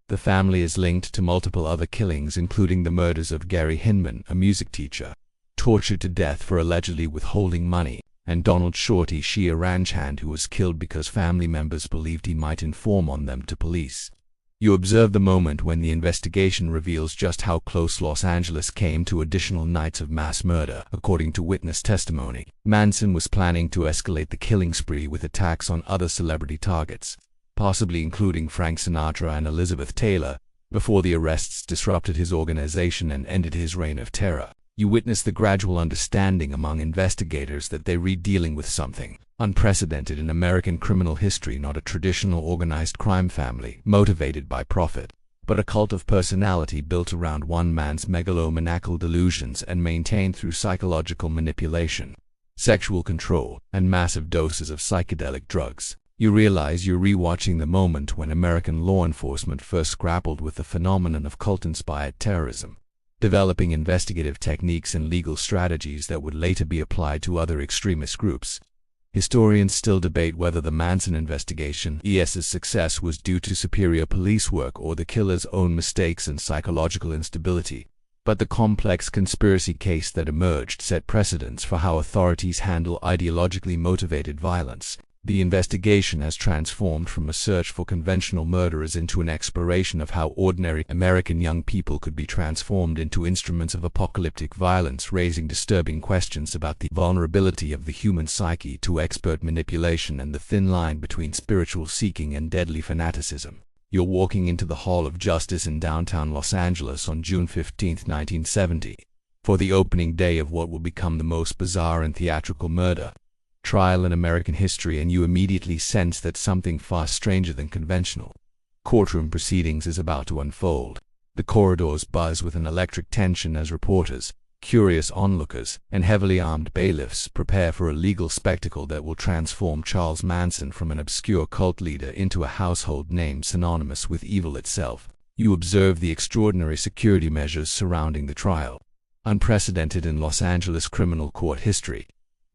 The family is linked to multiple other killings, including the murders of Gary Hinman, a music teacher, tortured to death for allegedly withholding money, and Donald Shorty Shea, a ranch hand who was killed because family members believed he might inform on them to police. You observe the moment when the investigation reveals just how close Los Angeles came to additional nights of mass murder. According to witness testimony, Manson was planning to escalate the killing spree with attacks on other celebrity targets, possibly including Frank Sinatra and Elizabeth Taylor, before the arrests disrupted his organization and ended his reign of terror. You witness the gradual understanding among investigators that they were dealing with something unprecedented in American criminal history, not a traditional organized crime family motivated by profit, but a cult of personality built around one man's megalomaniacal delusions and maintained through psychological manipulation, sexual control, and massive doses of psychedelic drugs. You realize you're rewatching the moment when American law enforcement first grappled with the phenomenon of cult-inspired terrorism, developing investigative techniques and legal strategies that would later be applied to other extremist groups. Historians still debate whether the Manson investigation's success was due to superior police work or the killer's own mistakes and psychological instability. But the complex conspiracy case that emerged set precedents for how authorities handle ideologically motivated violence. The investigation has transformed from a search for conventional murderers into an exploration of how ordinary American young people could be transformed into instruments of apocalyptic violence, raising disturbing questions about the vulnerability of the human psyche to expert manipulation and the thin line between spiritual seeking and deadly fanaticism. You're walking into the Hall of Justice in downtown Los Angeles on June 15, 1970, for the opening day of what will become the most bizarre and theatrical murder trial in American history, and you immediately sense that something far stranger than conventional courtroom proceedings is about to unfold. The corridors buzz with an electric tension as reporters, curious onlookers, and heavily armed bailiffs prepare for a legal spectacle that will transform Charles Manson from an obscure cult leader into a household name synonymous with evil itself. You observe the extraordinary security measures surrounding the trial, unprecedented in Los Angeles criminal court history.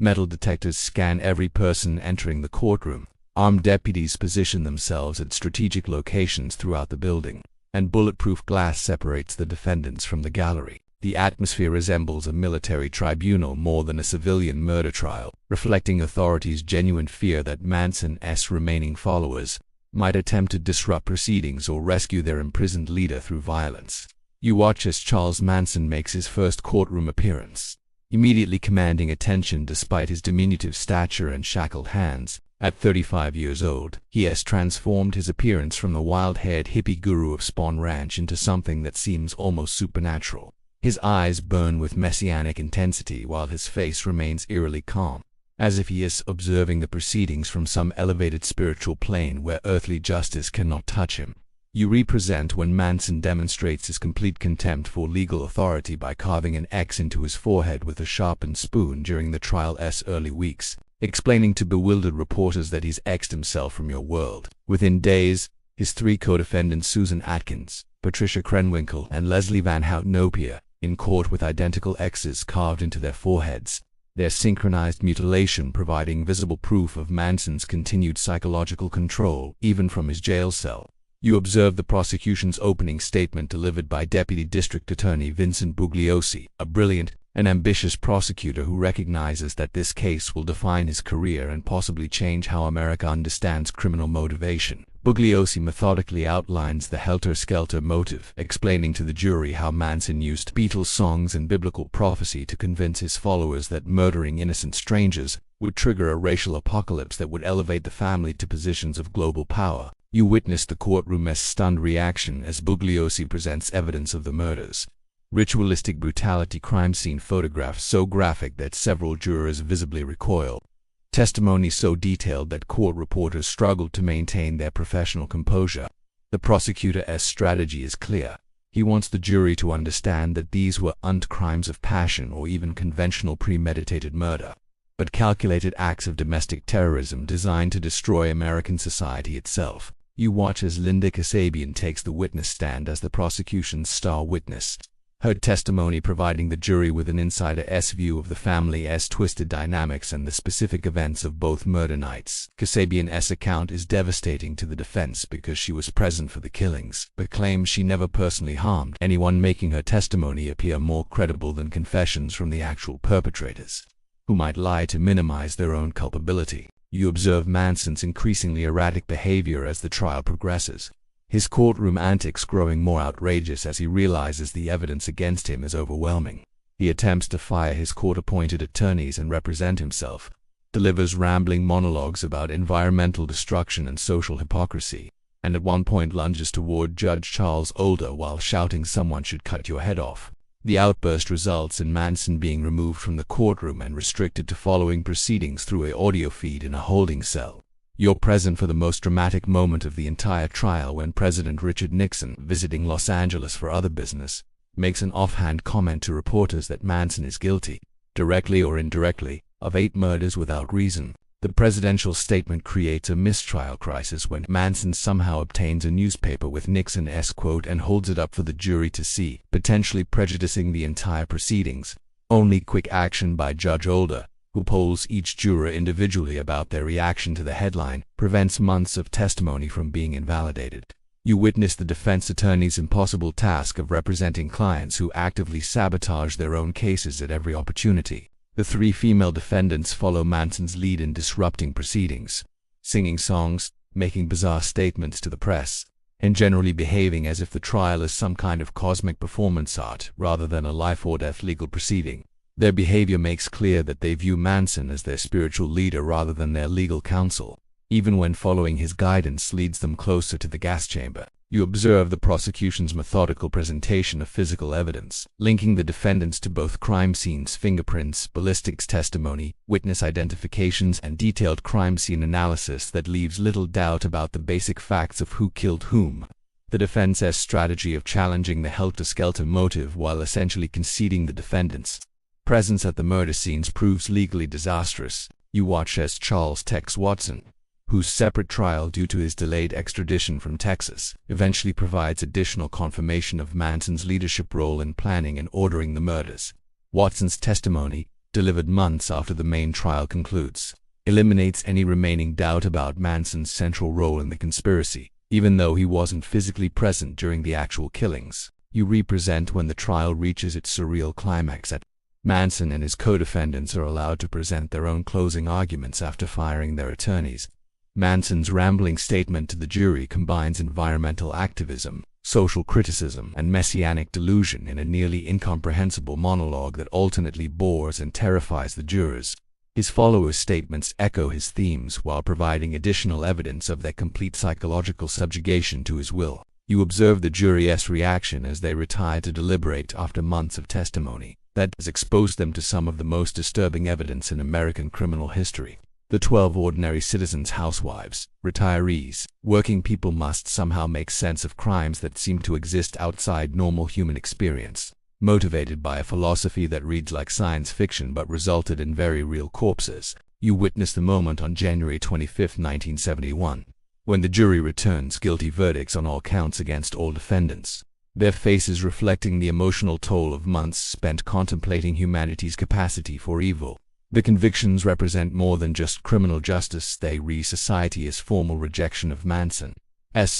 Metal detectors scan every person entering the courtroom. Armed deputies position themselves at strategic locations throughout the building, and bulletproof glass separates the defendants from the gallery. The atmosphere resembles a military tribunal more than a civilian murder trial, reflecting authorities' genuine fear that Manson's remaining followers might attempt to disrupt proceedings or rescue their imprisoned leader through violence. You watch as Charles Manson makes his first courtroom appearance, immediately commanding attention despite his diminutive stature and shackled hands. At 35 years old, he has transformed his appearance from the wild-haired hippie guru of Spawn Ranch into something that seems almost supernatural. His eyes burn with messianic intensity while his face remains eerily calm, as if he is observing the proceedings from some elevated spiritual plane where earthly justice cannot touch him. You represent when Manson demonstrates his complete contempt for legal authority by carving an X into his forehead with a sharpened spoon during the trial's early weeks. explaining to bewildered reporters that he's X'd himself from your world. Within days, his three co-defendants Susan Atkins, Patricia Krenwinkel, and Leslie Van Houten appear in court with identical X's carved into their foreheads, their synchronized mutilation providing visible proof of Manson's continued psychological control, even from his jail cell. You observe the prosecution's opening statement delivered by Deputy District Attorney Vincent Bugliosi, a brilliant and ambitious prosecutor who recognizes that this case will define his career and possibly change how America understands criminal motivation. Bugliosi methodically outlines the helter-skelter motive, explaining to the jury how Manson used Beatles songs and biblical prophecy to convince his followers that murdering innocent strangers would trigger a racial apocalypse that would elevate the family to positions of global power. You witness the courtroom's stunned reaction as Bugliosi presents evidence of the murders. Ritualistic brutality crime scene photographs so graphic that several jurors visibly recoil. Testimony so detailed that court reporters struggled to maintain their professional composure. The prosecutor's strategy is clear. He wants the jury to understand that these weren't crimes of passion or even conventional premeditated murder, but calculated acts of domestic terrorism designed to destroy American society itself. You watch as Linda Kasabian takes the witness stand as the prosecution's star witness, her testimony providing the jury with an insider's view of the family's twisted dynamics and the specific events of both murder nights. Kasabian's account is devastating to the defense because she was present for the killings, but claims she never personally harmed anyone, making her testimony appear more credible than confessions from the actual perpetrators, who might lie to minimize their own culpability. You observe Manson's increasingly erratic behavior as the trial progresses, his courtroom antics growing more outrageous as he realizes the evidence against him is overwhelming. He attempts to fire his court-appointed attorneys and represent himself, delivers rambling monologues about environmental destruction and social hypocrisy, and at one point lunges toward Judge Charles Older while shouting, "Someone should cut your head off." The outburst results in Manson being removed from the courtroom and restricted to following proceedings through an audio feed in a holding cell. You're present for the most dramatic moment of the entire trial when President Richard Nixon, visiting Los Angeles for other business, makes an offhand comment to reporters that Manson is guilty, directly or indirectly, of 8 murders without reason. The presidential statement creates a mistrial crisis when Manson somehow obtains a newspaper with Nixon's quote and holds it up for the jury to see, potentially prejudicing the entire proceedings. Only quick action by Judge Older, who polls each juror individually about their reaction to the headline, prevents months of testimony from being invalidated. You witness the defense attorney's impossible task of representing clients who actively sabotage their own cases at every opportunity. The 3 female defendants follow Manson's lead in disrupting proceedings, singing songs, making bizarre statements to the press, and generally behaving as if the trial is some kind of cosmic performance art rather than a life-or-death legal proceeding. Their behavior makes clear that they view Manson as their spiritual leader rather than their legal counsel, even when following his guidance leads them closer to the gas chamber. You observe the prosecution's methodical presentation of physical evidence, linking the defendants to both crime scenes, fingerprints, ballistics testimony, witness identifications, and detailed crime scene analysis that leaves little doubt about the basic facts of who killed whom. The defense's strategy of challenging the helter-skelter motive while essentially conceding the defendants' presence at the murder scenes proves legally disastrous. You watch as Charles Tex Watson, whose separate trial due to his delayed extradition from Texas eventually provides additional confirmation of Manson's leadership role in planning and ordering the murders. Watson's testimony, delivered months after the main trial concludes, eliminates any remaining doubt about Manson's central role in the conspiracy, even though he wasn't physically present during the actual killings. You represent when the trial reaches its surreal climax at Manson and his co-defendants are allowed to present their own closing arguments after firing their attorneys. Manson's rambling statement to the jury combines environmental activism, social criticism, and messianic delusion in a nearly incomprehensible monologue that alternately bores and terrifies the jurors. His followers' statements echo his themes while providing additional evidence of their complete psychological subjugation to his will. You observe the jury's reaction as they retire to deliberate after months of testimony that has exposed them to some of the most disturbing evidence in American criminal history. The 12 ordinary citizens, housewives, retirees, working people must somehow make sense of crimes that seem to exist outside normal human experience, motivated by a philosophy that reads like science fiction but resulted in very real corpses. You witness the moment on January 25, 1971, when the jury returns guilty verdicts on all counts against all defendants, their faces reflecting the emotional toll of months spent contemplating humanity's capacity for evil. The convictions represent more than just criminal justice, they raise society's formal rejection of Manson's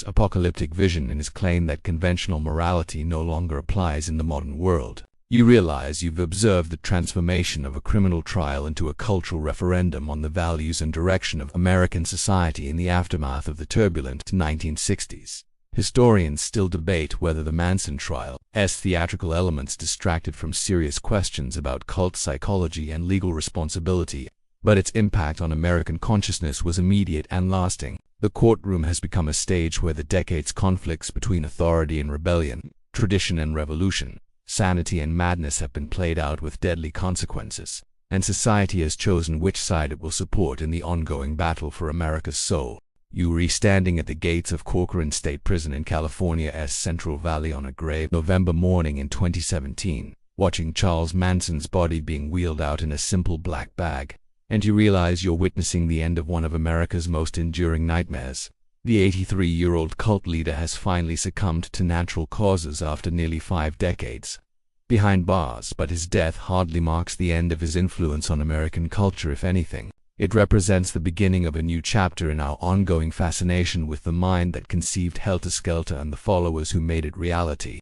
apocalyptic vision and his claim that conventional morality no longer applies in the modern world. You realize you've observed the transformation of a criminal trial into a cultural referendum on the values and direction of American society in the aftermath of the turbulent 1960s. Historians still debate whether the Manson trial's theatrical elements distracted from serious questions about cult psychology and legal responsibility, but its impact on American consciousness was immediate and lasting. The courtroom has become a stage where the decades' conflicts between authority and rebellion, tradition and revolution, sanity and madness have been played out with deadly consequences, and society has chosen which side it will support in the ongoing battle for America's soul. You were standing at the gates of Corcoran State Prison in California's Central Valley on a gray November morning in 2017, watching Charles Manson's body being wheeled out in a simple black bag, and you realize you're witnessing the end of one of America's most enduring nightmares. The 83-year-old cult leader has finally succumbed to natural causes after nearly 5 decades behind bars, but his death hardly marks the end of his influence on American culture. If anything, it represents the beginning of a new chapter in our ongoing fascination with the mind that conceived Helter Skelter and the followers who made it reality.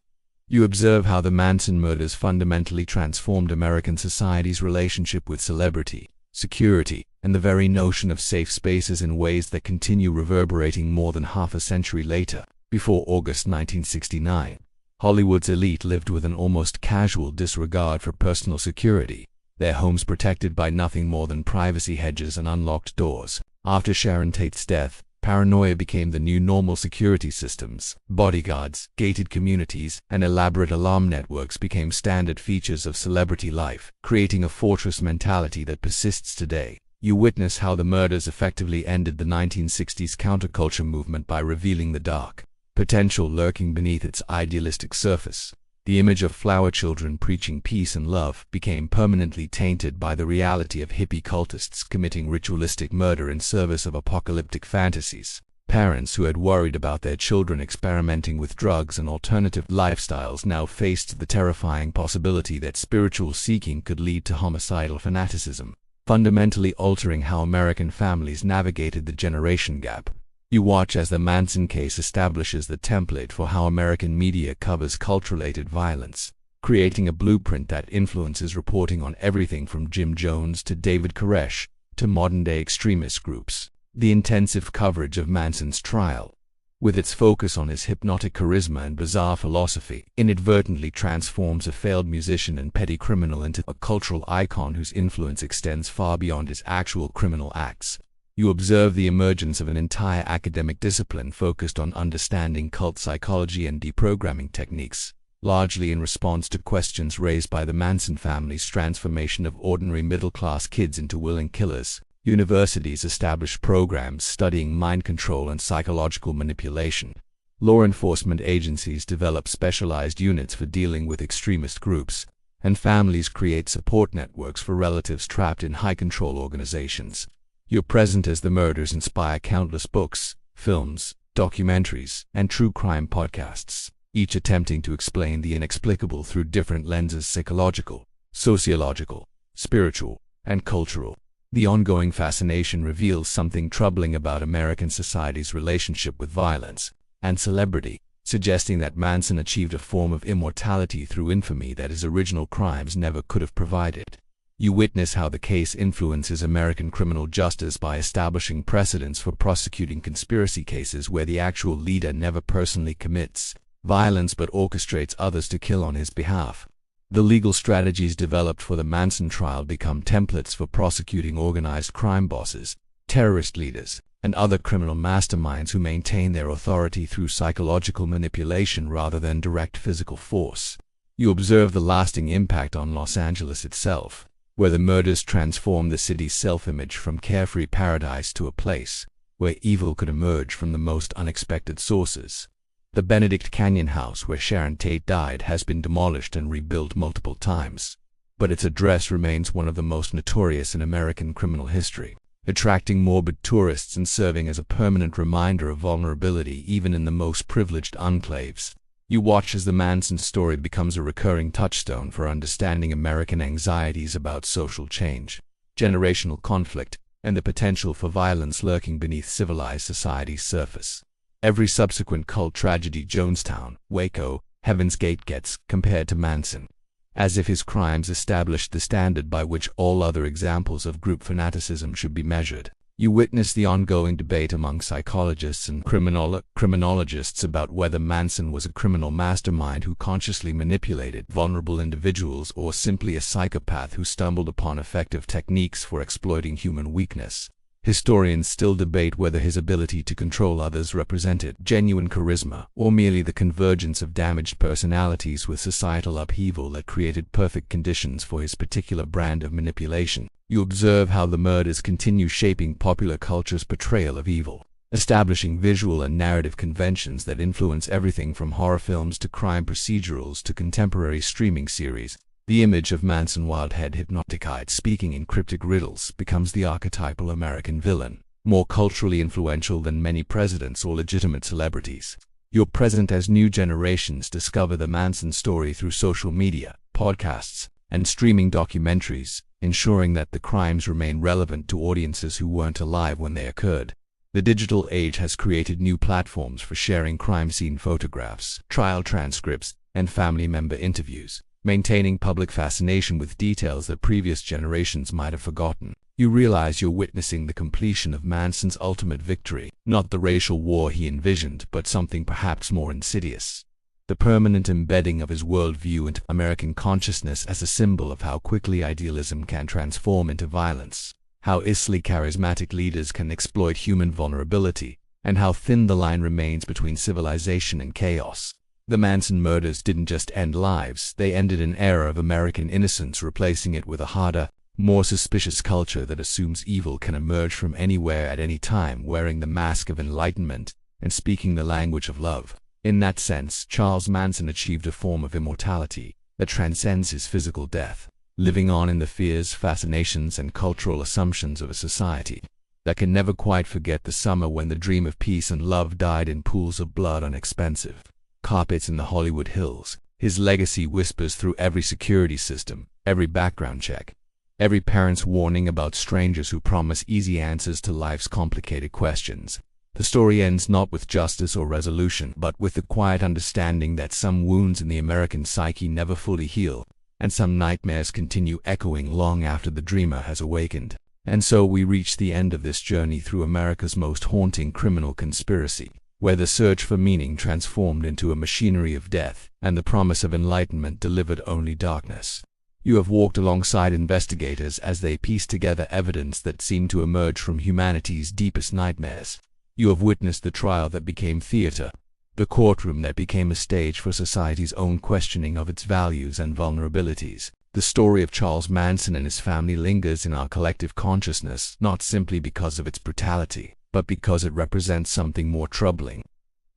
You observe how the Manson murders fundamentally transformed American society's relationship with celebrity, security, and the very notion of safe spaces in ways that continue reverberating more than half a century later. Before August 1969, Hollywood's elite lived with an almost casual disregard for personal security, their homes protected by nothing more than privacy hedges and unlocked doors. After Sharon Tate's death, paranoia became the new normal. Security systems, bodyguards, gated communities, and elaborate alarm networks became standard features of celebrity life, creating a fortress mentality that persists today. You witness how the murders effectively ended the 1960s counterculture movement by revealing the dark potential lurking beneath its idealistic surface. The image of flower children preaching peace and love became permanently tainted by the reality of hippie cultists committing ritualistic murder in service of apocalyptic fantasies. Parents who had worried about their children experimenting with drugs and alternative lifestyles now faced the terrifying possibility that spiritual seeking could lead to homicidal fanaticism, fundamentally altering how American families navigated the generation gap. You watch as the Manson case establishes the template for how American media covers cult-related violence, creating a blueprint that influences reporting on everything from Jim Jones to David Koresh to modern-day extremist groups. The intensive coverage of Manson's trial, with its focus on his hypnotic charisma and bizarre philosophy, inadvertently transforms a failed musician and petty criminal into a cultural icon whose influence extends far beyond his actual criminal acts. You observe the emergence of an entire academic discipline focused on understanding cult psychology and deprogramming techniques, largely in response to questions raised by the Manson family's transformation of ordinary middle-class kids into willing killers. Universities establish programs studying mind control and psychological manipulation. Law enforcement agencies develop specialized units for dealing with extremist groups, and families create support networks for relatives trapped in high-control organizations. You're present as the murders inspire countless books, films, documentaries, and true crime podcasts, each attempting to explain the inexplicable through different lenses: psychological, sociological, spiritual, and cultural. The ongoing fascination reveals something troubling about American society's relationship with violence and celebrity, suggesting that Manson achieved a form of immortality through infamy that his original crimes never could have provided. You witness how the case influences American criminal justice by establishing precedents for prosecuting conspiracy cases where the actual leader never personally commits violence but orchestrates others to kill on his behalf. The legal strategies developed for the Manson trial become templates for prosecuting organized crime bosses, terrorist leaders, and other criminal masterminds who maintain their authority through psychological manipulation rather than direct physical force. You observe the lasting impact on Los Angeles itself, where the murders transform the city's self-image from carefree paradise to a place where evil could emerge from the most unexpected sources. The Benedict Canyon house where Sharon Tate died has been demolished and rebuilt multiple times, but its address remains one of the most notorious in American criminal history, attracting morbid tourists and serving as a permanent reminder of vulnerability even in the most privileged enclaves. You watch as the Manson story becomes a recurring touchstone for understanding American anxieties about social change, generational conflict, and the potential for violence lurking beneath civilized society's surface. Every subsequent cult tragedy, Jonestown, Waco, Heaven's Gate, gets compared to Manson, as if his crimes established the standard by which all other examples of group fanaticism should be measured. You witness the ongoing debate among psychologists and criminologists about whether Manson was a criminal mastermind who consciously manipulated vulnerable individuals or simply a psychopath who stumbled upon effective techniques for exploiting human weakness. Historians still debate whether his ability to control others represented genuine charisma or merely the convergence of damaged personalities with societal upheaval that created perfect conditions for his particular brand of manipulation. You observe how the murders continue shaping popular culture's portrayal of evil, establishing visual and narrative conventions that influence everything from horror films to crime procedurals to contemporary streaming series. The image of Manson Wildhead hypnotic-eyed speaking in cryptic riddles becomes the archetypal American villain, more culturally influential than many presidents or legitimate celebrities. You're present as new generations discover the Manson story through social media, podcasts, and streaming documentaries, ensuring that the crimes remain relevant to audiences who weren't alive when they occurred. The digital age has created new platforms for sharing crime scene photographs, trial transcripts, and family member interviews, maintaining public fascination with details that previous generations might have forgotten. You realize you're witnessing the completion of Manson's ultimate victory, not the racial war he envisioned, but something perhaps more insidious: the permanent embedding of his worldview into American consciousness as a symbol of how quickly idealism can transform into violence, how easily charismatic leaders can exploit human vulnerability, and how thin the line remains between civilization and chaos. The Manson murders didn't just end lives, they ended an era of American innocence, replacing it with a harder, more suspicious culture that assumes evil can emerge from anywhere at any time, wearing the mask of enlightenment and speaking the language of love. In that sense, Charles Manson achieved a form of immortality that transcends his physical death, living on in the fears, fascinations, and cultural assumptions of a society that can never quite forget the summer when the dream of peace and love died in pools of blood on expensive carpets in the Hollywood Hills. His legacy whispers through every security system, every background check, every parent's warning about strangers who promise easy answers to life's complicated questions. The story ends not with justice or resolution, but with the quiet understanding that some wounds in the American psyche never fully heal, and some nightmares continue echoing long after the dreamer has awakened. And so we reach the end of this journey through America's most haunting criminal conspiracy, where the search for meaning transformed into a machinery of death, and the promise of enlightenment delivered only darkness. You have walked alongside investigators as they piece together evidence that seemed to emerge from humanity's deepest nightmares. You have witnessed the trial that became theater, the courtroom that became a stage for society's own questioning of its values and vulnerabilities. The story of Charles Manson and his family lingers in our collective consciousness, not simply because of its brutality, but because it represents something more troubling: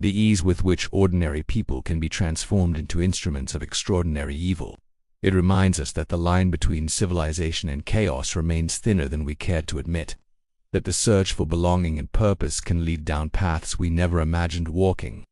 the ease with which ordinary people can be transformed into instruments of extraordinary evil. It reminds us that the line between civilization and chaos remains thinner than we care to admit, that the search for belonging and purpose can lead down paths we never imagined walking.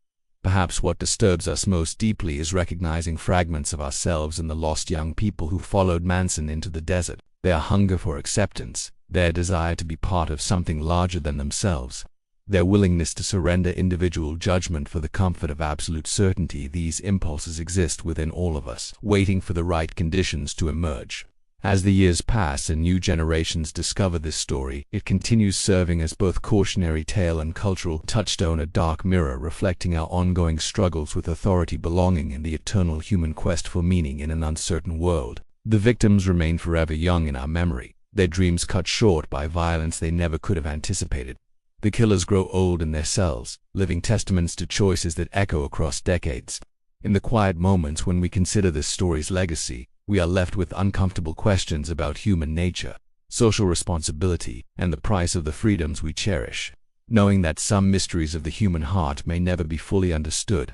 Perhaps what disturbs us most deeply is recognizing fragments of ourselves in the lost young people who followed Manson into the desert. Their hunger for acceptance, their desire to be part of something larger than themselves, their willingness to surrender individual judgment for the comfort of absolute certainty. These impulses exist within all of us, waiting for the right conditions to emerge. As the years pass and new generations discover this story, it continues serving as both cautionary tale and cultural touchstone, a dark mirror reflecting our ongoing struggles with authority, belonging, and the eternal human quest for meaning in an uncertain world. The victims remain forever young in our memory, their dreams cut short by violence they never could have anticipated. The killers grow old in their cells, living testaments to choices that echo across decades. In the quiet moments when we consider this story's legacy, we are left with uncomfortable questions about human nature, social responsibility, and the price of the freedoms we cherish. Knowing that some mysteries of the human heart may never be fully understood,